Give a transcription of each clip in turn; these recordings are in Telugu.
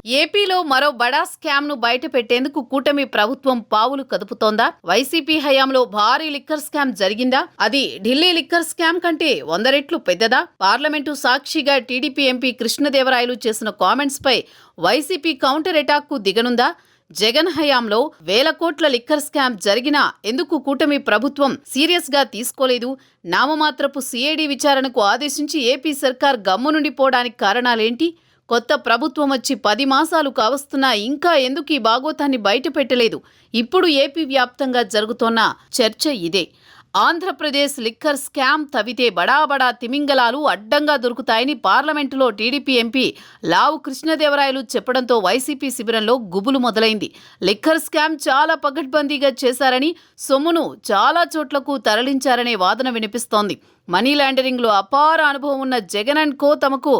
ఏపీలో మరో బడా స్కామ్ ను బయట పెట్టేందుకు కూటమి ప్రభుత్వం పావులు కదుపుతోందా? వైసీపీ హయాంలో భారీ లిక్కర్ స్కామ్ జరిగిందా? అది ఢిల్లీ లిక్కర్ స్కామ్ కంటే 100 రెట్లు పెద్దదా? పార్లమెంటు సాక్షిగా టీడీపీ ఎంపీ కృష్ణదేవరాయలు చేసిన కామెంట్స్ పై వైసీపీ కౌంటర్ అటాక్ కు దిగనుందా? జగన్ హయాంలో వేల కోట్ల లిక్కర్ స్కామ్ జరిగినా ఎందుకు కూటమి ప్రభుత్వం సీరియస్ గా తీసుకోలేదు? నామమాత్రపు సిఐడి విచారణకు ఆదేశించి ఏపీ సర్కార్ గమ్మునుండిపోవడానికి కారణాలేంటి? కొత్త ప్రభుత్వం వచ్చి 10 మాసాలు కావస్తున్నా ఇంకా ఎందుకు ఈ బాగోతాన్ని బయట పెట్టలేదు? ఇప్పుడు ఏపీ వ్యాప్తంగా జరుగుతోన్న చర్చ ఇదే. ఆంధ్రప్రదేశ్ లిక్కర్ స్కామ్ తవితే బడా తిమింగలాలు అడ్డంగా దొరుకుతాయని పార్లమెంటులో టీడీపీ ఎంపీ లావు కృష్ణదేవరాయలు చెప్పడంతో వైసీపీ శిబిరంలో గుబులు మొదలైంది. లిక్కర్ స్కామ్ చాలా పకడ్బందీగా చేశారని, సొమ్మును చాలా చోట్లకు తరలించారనే వాదన వినిపిస్తోంది. మనీ లాండరింగ్లో అపార అనుభవం ఉన్న జగన్ అండ్ కో తమకు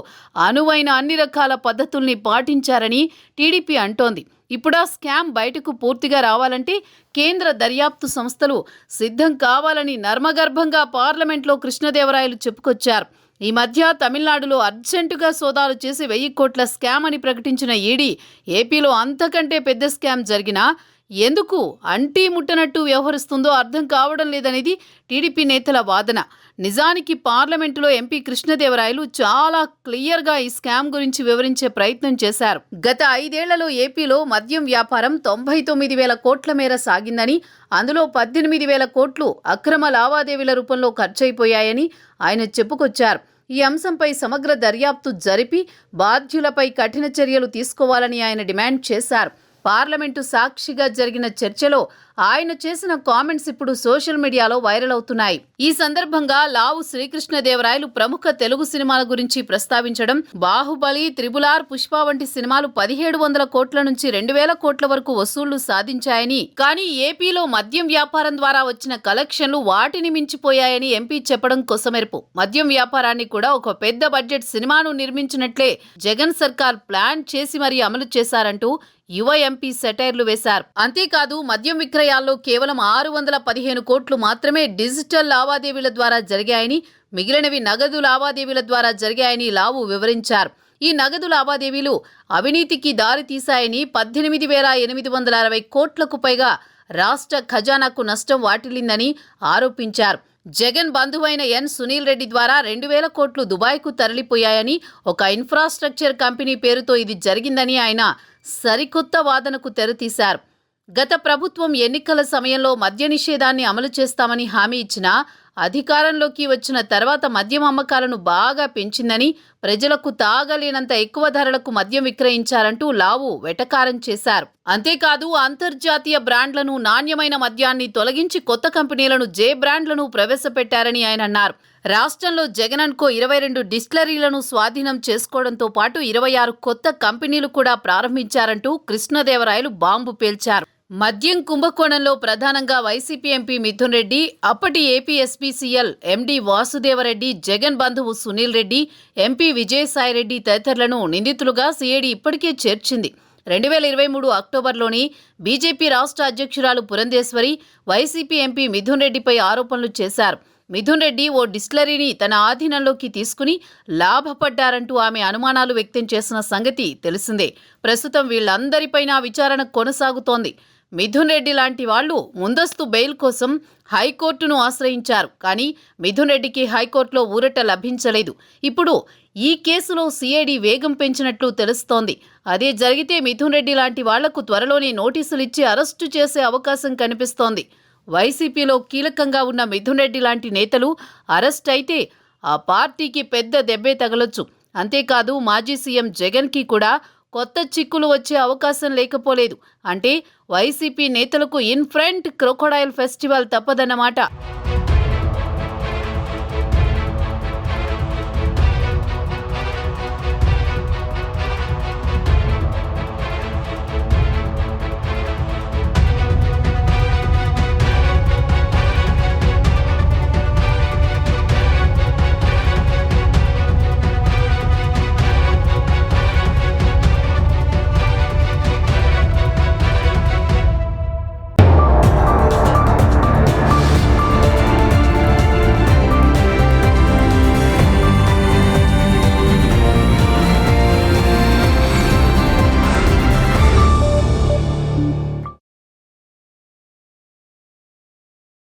అనువైన అన్ని రకాల పద్ధతుల్ని పాటించారని టీడీపీ అంటోంది. ఇప్పుడు ఆ స్కామ్ బయటకు పూర్తిగా రావాలంటే కేంద్ర దర్యాప్తు సంస్థలు సిద్ధం కావాలని నర్మగర్భంగా పార్లమెంట్లో కృష్ణదేవరాయలు చెప్పుకొచ్చారు. ఈ మధ్య తమిళనాడులో అర్జెంటుగా సోదాలు చేసి 1000 కోట్ల స్కామ్ అని ప్రకటించిన ఈడీ ఏపీలో అంతకంటే పెద్ద స్కామ్ జరిగినా ఎందుకు అంటీ ముట్టనట్టు వ్యవహరిస్తుందో అర్థం కావడం లేదనేది టీడీపీ నేతల వాదన. నిజానికి పార్లమెంటులో ఎంపీ కృష్ణదేవరాయలు చాలా క్లియర్గా ఈ స్కామ్ గురించి వివరించే ప్రయత్నం చేశారు. గత 5 ఏళ్లలో ఏపీలో మద్యం వ్యాపారం 99,000 కోట్ల మేర సాగిందని, అందులో 18,000 కోట్లు అక్రమ లావాదేవీల రూపంలో ఖర్చయిపోయాయని ఆయన చెప్పుకొచ్చారు. ఈ అంశంపై సమగ్ర దర్యాప్తు జరిపి బాధ్యులపై కఠిన చర్యలు తీసుకోవాలని ఆయన డిమాండ్ చేశారు. పార్లమెంటు సాక్షిగా జరిగిన చర్చలో ఆయన చేసిన కామెంట్స్ ఇప్పుడు సోషల్ మీడియాలో వైరల్ అవుతున్నాయి. ఈ సందర్భంగా లావు శ్రీకృష్ణదేవరాయలు ప్రముఖ తెలుగు సినిమాల గురించి ప్రస్తావించడం, బాహుబలి, త్రిబుల్ ఆర్, పుష్ప వంటి సినిమాలు 1700 కోట్ల నుంచి 2000 కోట్ల వరకు వసూళ్లు సాధించాయని, కానీ ఏపీలో మద్యం వ్యాపారం ద్వారా వచ్చిన కలెక్షన్లు వాటిని మించిపోయాయని ఎంపీ చెప్పడం కొసమెరుపు. మద్యం వ్యాపారాన్ని కూడా ఒక పెద్ద బడ్జెట్ సినిమాను నిర్మించినట్లే జగన్ సర్కార్ ప్లాన్ చేసి మరీ అమలు చేశారంటూ యువ ఎంపీ సెటైర్లు వేశారు. అంతేకాదు మద్యం విక్రయాల్లో కేవలం 615 కోట్లు మాత్రమే డిజిటల్ లావాదేవీల ద్వారా జరిగాయని, మిగిలినవి నగదు లావాదేవీల ద్వారా జరిగాయని లావు వివరించారు. ఈ నగదు లావాదేవీలు అవినీతికి దారితీశాయని, 18,860 కోట్లకు పైగా రాష్ట్ర ఖజానాకు నష్టం వాటిల్లిందని ఆరోపించారు. జగన్ బంధువైన ఎన్ సునీల్ రెడ్డి ద్వారా 2,000 కోట్లు దుబాయ్కు తరలిపోయాయని, ఒక ఇన్ఫ్రాస్ట్రక్చర్ కంపెనీ పేరుతో ఇది జరిగిందని ఆయన సరికొత్త వాదనకు తెరతీశారు. గత ప్రభుత్వం ఎన్నికల సమయంలో మద్య నిషేధాన్ని అమలు చేస్తామని హామీ ఇచ్చినా అధికారంలోకి వచ్చిన తర్వాత మద్యం అమ్మకాలను బాగా పెంచిందని, ప్రజలకు తాగలేనంత ఎక్కువ ధరలకు మద్యం విక్రయించారంటూ లావు వెటకారం చేశారు. అంతేకాదు అంతర్జాతీయ బ్రాండ్లను, నాణ్యమైన మద్యాన్ని తొలగించి కొత్త కంపెనీలను, జే బ్రాండ్లను ప్రవేశపెట్టారని ఆయన అన్నారు. రాష్ట్రంలో జగన్ అండ్ కో 22 డిస్టిలరీలను స్వాధీనం చేసుకోవడంతో పాటు 26 కొత్త కంపెనీలు కూడా ప్రారంభించారంటూ కృష్ణదేవరాయలు బాంబు పేల్చారు. మద్యం కుంభకోణంలో ప్రధానంగా వైసీపీ ఎంపీ మిథున్ రెడ్డి, అప్పటి AP SPCL MD Vasudeva Reddy, Jagan బంధువు సునీల్ రెడ్డి, ఎంపీ విజయసాయిరెడ్డి తదితరులను నిందితులుగా సిఐడి ఇప్పటికే చేర్చింది. 2023 అక్టోబర్లోని బీజేపీ రాష్ట్ర అధ్యక్షురాలు పురంధేశ్వరి వైసీపీ ఎంపీ మిథున్ రెడ్డిపై ఆరోపణలు చేశారు. మిథున్ రెడ్డి ఓ డిస్టిలరీని తన ఆధీనంలోకి తీసుకుని లాభపడ్డారంటూ ఆమె అనుమానాలు వ్యక్తం చేసిన సంగతి తెలిసిందే. ప్రస్తుతం వీళ్లందరిపైనా విచారణ కొనసాగుతోంది. మిథున్ రెడ్డి లాంటి వాళ్లు ముందస్తు బెయిల్ కోసం హైకోర్టును ఆశ్రయించారు. కానీ మిథున్ రెడ్డికి హైకోర్టులో ఊరట లభించలేదు. ఇప్పుడు ఈ కేసులో సిఐడి వేగం పెంచినట్లు తెలుస్తోంది. అదే జరిగితే మిథున్ రెడ్డి లాంటి వాళ్లకు త్వరలోనే నోటీసులు ఇచ్చి అరెస్టు చేసే అవకాశం కనిపిస్తోంది. వైసీపీలో కీలకంగా ఉన్న మిథున్ రెడ్డి లాంటి నేతలు అరెస్ట్ అయితే ఆ పార్టీకి పెద్ద దెబ్బే తగలొచ్చు. అంతేకాదు మాజీ సీఎం జగన్కి కూడా కొత్త చిక్కులు వచ్చే అవకాశం లేకపోలేదు. అంటే వైసీపీ నేతలకు ఇన్ ఫ్రంట్ క్రొకొడైల్ ఫెస్టివల్ తప్పదన్నమాట.